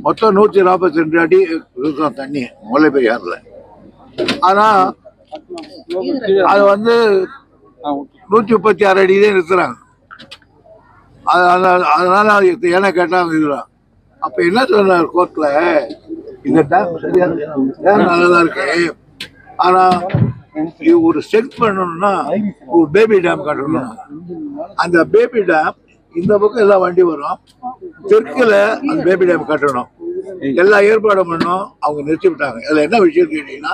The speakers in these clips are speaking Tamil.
மொத்தம் 142 அடி இருக்கும் தண்ணி முல்லை பெரியாறுல. ஆனா அது வந்து 136 அடியிலே நிறுத்துறாங்க. அதனால அது ஏன்னா கேட்டாங்க இதுதான். அப்ப என்ன சொன்னார் கோர்ட்ல, இந்த டேம் சரியா டேம் நல்லதா இருக்கு, ஆனா இது ஒரு செட் பண்ணணும்னா ஒரு பேபி டேம் கட்டணும். அந்த பேபி டேம் இந்த பக்கம் எல்லா வண்டி வரும், தெற்குல அந்த பேபி டேம் கட்டணும். எல்லா ஏற்பாடும் பண்ணோம், அவங்க நிறுத்தி விட்டாங்க. அதில் என்ன விஷயம் கேட்டீங்கன்னா,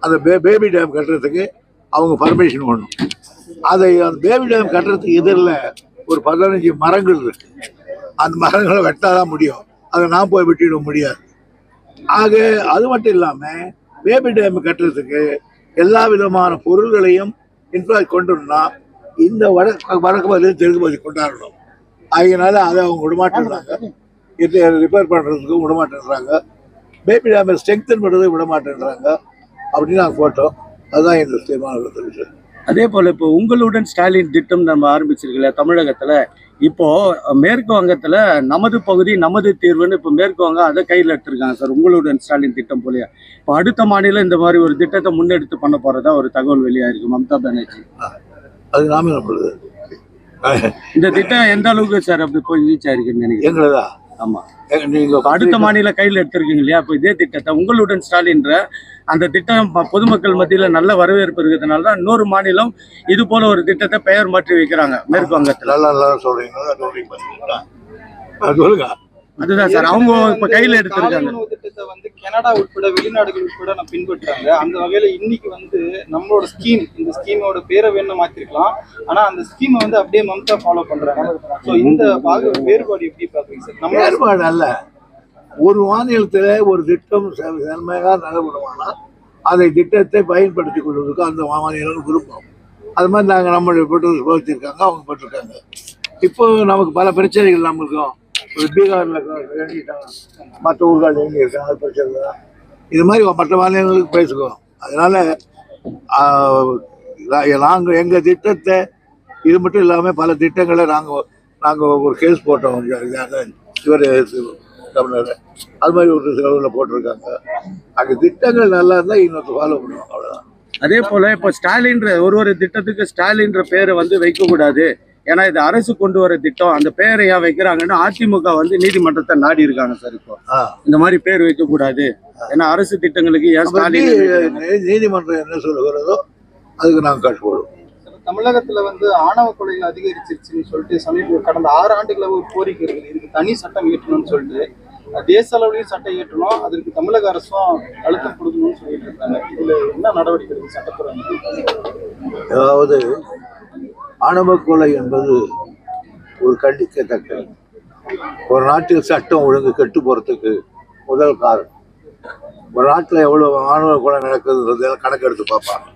அந்த பேபி டேம் கட்டுறதுக்கு அவங்க பர்மிஷன் பண்ணணும். அதை அந்த பேபி டேம் கட்டுறதுக்கு எதிரில் ஒரு 15 மரங்கள் இருக்கு. அந்த மரங்களை வெட்டாதான் முடியும், அதை நான் போய் வெட்டிட முடியாது. ஆக அது மட்டும் இல்லாமல் பேபி டேம் கட்டுறதுக்கு எல்லா விதமான பொருள்களையும் இன்ஃப்ளாக்ட் கொண்டுனா இந்த வடக்கு பகுதியில் தெற்கு பகுதி கொண்டாடணும். அதனால அதை அவங்க விடமாட்டேன்றாங்க, ரிப்பேர் பண்ணுறதுக்கும் விடமாட்டேன்றாங்க, பேபி டேமை ஸ்ட்ரெங்தன் பண்ணுறதுக்கு விடமாட்டேன்றாங்க அப்படின்னு நாங்கள் போட்டோம். அதுதான் இந்த தீர்மானம் விஷயம். அதே போல் இப்போ உங்களுடன் ஸ்டாலின் திட்டம் நம்ம ஆரம்பிச்சிருக்கல தமிழகத்தில். இப்போ மேற்கு வங்கத்தில் நமது பகுதி நமது தீர்வுன்னு இப்போ மேற்கு வங்கம் அதை கையில் எடுத்துருக்காங்க சார், உங்களுடன் ஸ்டாலின் திட்டம் போலியா. இப்போ அடுத்த மாநிலம் இந்த மாதிரி ஒரு திட்டத்தை முன்னெடுத்து பண்ண போகிறதா ஒரு தகவல் வெளியாயிருக்கு மம்தா பானர்ஜி. அது நாம நம்புறது. இந்த திட்டம் எந்த அளவுக்கு சார் அப்படி போய் ரீச் ஆயிருக்குன்னு நினைக்கிறேன்? எங்களதா? ஆமாம், நீங்கள் அடுத்த மாநில கையில் எடுத்திருக்கீங்க இல்லையா. இப்போ இதே திட்டத்தை உங்களுடன் ஸ்டாலின்ற அந்த திட்டம் பொதுமக்கள் மத்தியில் நல்ல வரவேற்பு இருக்கிறதுனால தான் இன்னொரு மாநிலம் இது போல ஒரு திட்டத்தை பெயர் மாற்றி வைக்கிறாங்க மேற்கு வங்கத்தில். சொல்லுங்க. அதுதான் சார், அவங்க இப்ப கையில எடுத்திருக்காங்க. திட்டத்தை வந்து கனடா உட்பட வெளிநாடுகள் உட்பட நம்ம பின்பற்றாங்க. அந்த வகையில இன்னைக்கு வந்து நம்மளோட ஸ்கீம், இந்த ஸ்கீமோட பேரை வேணும் மாத்திருக்கலாம், ஆனா அந்த ஸ்கீமை வந்து அப்படியே மம்தா ஃபாலோ பண்றாங்க. ஸோ இந்த வேறுபாடு எப்படி பாக்குறீங்க சார்? நம்ம வேறுபாடு அல்ல, ஒரு மாநிலத்தில் ஒரு திட்டம் செம்மையாக நடைபெறுமானால் அதை திட்டத்தை பயன்படுத்திக் கொள்வதற்கு அந்த மாநிலம் விருப்பம். அது மாதிரி நாங்கள் நம்மளுடைய பெற்றோர்கள் போத்திருக்காங்க, அவங்க போட்டிருக்காங்க. இப்போ நமக்கு பல பிரச்சனைகள் நம்மளுக்கும் பீகாரில் எழுதிட்டாங்க, மற்ற ஊர்கள் எழுதியிருக்காங்க பிரச்சனை. இது மாதிரி மற்ற மாநிலங்களுக்கு பேசுவோம். அதனால நாங்கள் எங்கள் திட்டத்தை இது மட்டும் இல்லாமல் பல திட்டங்களை நாங்கள் ஒரு கேஸ் போட்டோம். இவர் தமிழர் அது மாதிரி ஒரு செலவில் போட்டிருக்காங்க. அங்கே திட்டங்கள் நல்லா இருந்தால் இன்னொரு ஃபாலோ பண்ணுவோம், அவ்வளோதான். அதே போல இப்போ ஸ்டாலின்ற ஒரு திட்டத்துக்கு ஸ்டாலின்ற பேரை வந்து வைக்கக்கூடாது, ஏன்னா இது அரசு கொண்டு வர திட்டம், அந்த பேரை ஏன் வைக்கிறாங்கன்னா அதிமுக வந்து நீதிமன்றத்தை நாடி இருக்காங்க சார். இப்போ இந்த மாதிரி பேர் வைக்கக்கூடாது, ஏன்னா அரசு திட்டங்களுக்கு ஏன் ஸ்டாலின் நீதிமன்றம் என்ன சொல்லுகிறதோ அதுக்கு நாங்கள் கட்டுப்படுவோம். தமிழகத்துல வந்து ஆணவ கொலைகள் அதிகரிச்சிருச்சுன்னு சொல்லிட்டு கடந்த 6 ஆண்டுகளாக ஒரு கோரிக்கை இருக்குது. இதுக்கு தனி சட்டம் இயற்றணும்னு சொல்லிட்டு தேச அளவுலையும் சட்டம் இயற்றணும், அதற்கு தமிழக அரசும் அழுத்தம் கொடுக்கணும்னு சொல்லிட்டு இருக்காங்க. இதுல என்ன நடவடிக்கை இருக்கு சட்டத்துறை? அதாவது ஆணவ கொலை என்பது ஒரு கண்டிக்கத்தக்க, ஒரு நாட்டில் சட்டம் ஒழுங்கு கெட்டு போறதுக்கு முதல் காரணம். ஒரு நாட்டில் எவ்வளவு ஆணவ கொலை நடக்குதுன்றத கணக்கெடுத்து பார்ப்பாங்க.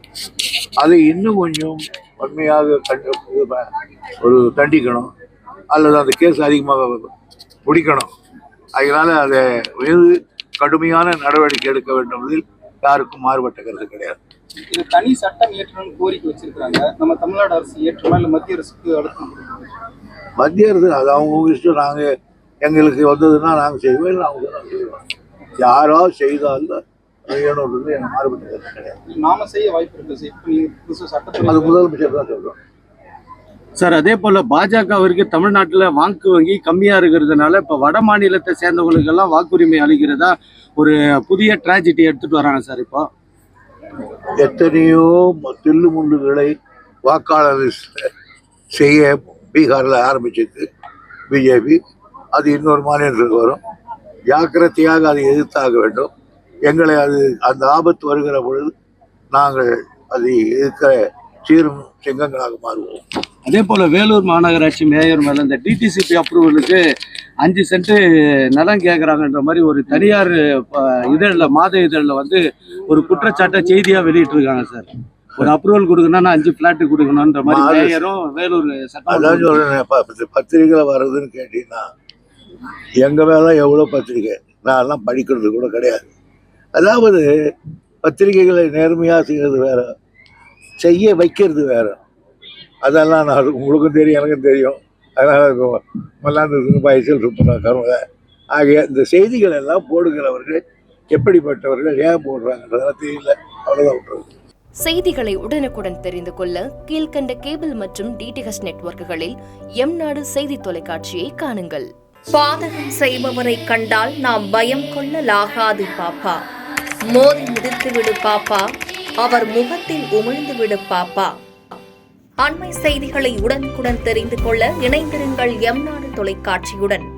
அதை இன்னும் கொஞ்சம் வன்மையாக ஒரு தண்டிக்கணும், அல்லது அந்த கேஸ் அதிகமாக பிடிக்கணும். அதனால அதை கடுமையான நடவடிக்கை எடுக்க வேண்டும் என்பதில் யாருக்கும் மாறுபட்ட கருத்து கிடையாது. இது தனி சட்டம் ஏற்றணும்னு கோரிக்கை வச்சிருக்காங்க. நம்ம தமிழ்நாடு அரசு ஏற்றமா இல்லை மத்திய அரசுக்கு அழுத்தம்? மத்திய அரசு அது அவங்க இஷ்டம். நாங்கள் எங்களுக்கு வந்ததுன்னா நாங்கள் செய்வோம், இல்லை அவங்க தான் செய்வோம். யாராவது செய்தாலும் எனக்கு மாறுபட்ட கருத்து கிடையாது. நாம செய்ய வாய்ப்பு இருக்கு சட்டத்தை, அது முதலமைச்சர் தான் சொல்றோம் சார். அதே போல பாஜகவிற்கு தமிழ்நாட்டில் வாக்கு வங்கி கம்மியா இருக்கிறதுனால இப்ப வட மாநிலத்தை சேர்ந்தவங்களுக்கு எல்லாம் வாக்குரிமை அளிக்கிறதா ஒரு புதிய டிராஜடி எடுத்துட்டு வராங்க சார். இப்போ எத்தனையோ தில்லு முள்ளுகளை வாக்காளர் செய்ய பீகாரில் ஆரம்பிச்சிருக்கு பிஜேபி. அது இன்னொரு மாநிலத்துக்கு வரும், ஜாக்கிரதையாக அதை எதிர்த்தாக வேண்டும். எங்களை அது அந்த ஆபத்து வருகிற பொழுது நாங்கள் அதை எதிர்க்கிற சீரும் சிங்கங்களாக மாறுவோம். அதே போல வேலூர் மாநகராட்சி மேயர் மேல இந்த டிடிசிபி அப்ரூவலுக்கு 5 சென்ட் நிலம் கேட்குறாங்கன்ற மாதிரி ஒரு தனியார் மாத இதழில் வந்து ஒரு குற்றச்சாட்டை செய்தியா வெளியிட்டு இருக்காங்க சார். ஒரு அப்ரூவல் கொடுக்கணும்னா 5 பிளாட் கொடுக்கணுன்ற மாதிரி மேயரும் வேலூர் பத்திரிகையில் வர்றதுன்னு கேட்டீங்கன்னா எங்க மேல எவ்வளோ பத்திரிகை நான் எல்லாம் படிக்கிறது கூட கிடையாது. அதாவது பத்திரிகைகளை நேர்மையாக செய்கிறது வேற, செய்ய வைக்கிறது வேற. அதெல்லாம் நான் உங்களுக்கும் தெரியும், எனக்கும் தெரியும். அதனால மல்லாந்து பைசல் சுத்தம் கருவை ஆகிய இந்த செய்திகள் எல்லாம் போடுகிறவர்கள் எப்படிப்பட்டவர்கள் ஏன் போடுறாங்கன்றதெல்லாம் தெரியல. அவ்வளவுதான் விட்டுறது. செய்திகளை உடனுக்குடன் தெரிந்து கொள்ள கீழ்கண்ட கேபிள் மற்றும் டிடிஹெச் நெட்வொர்க்குகளில் எம்நாடு செய்தி தொலைக்காட்சியை காணுங்கள். பாதகம் செய்பவரை கண்டால் நாம் பயம் கொள்ளலாகாது பாப்பா. மோதி மிதித்து விடு பாப்பா, அவர் முகத்தில் உமிழ்ந்து விடு பாப்பா. அண்மை செய்திகளை உடனுக்குடன் தெரிந்து கொள்ள இணைந்திருங்கள் எம்நாடு தொலைக்காட்சியுடன்.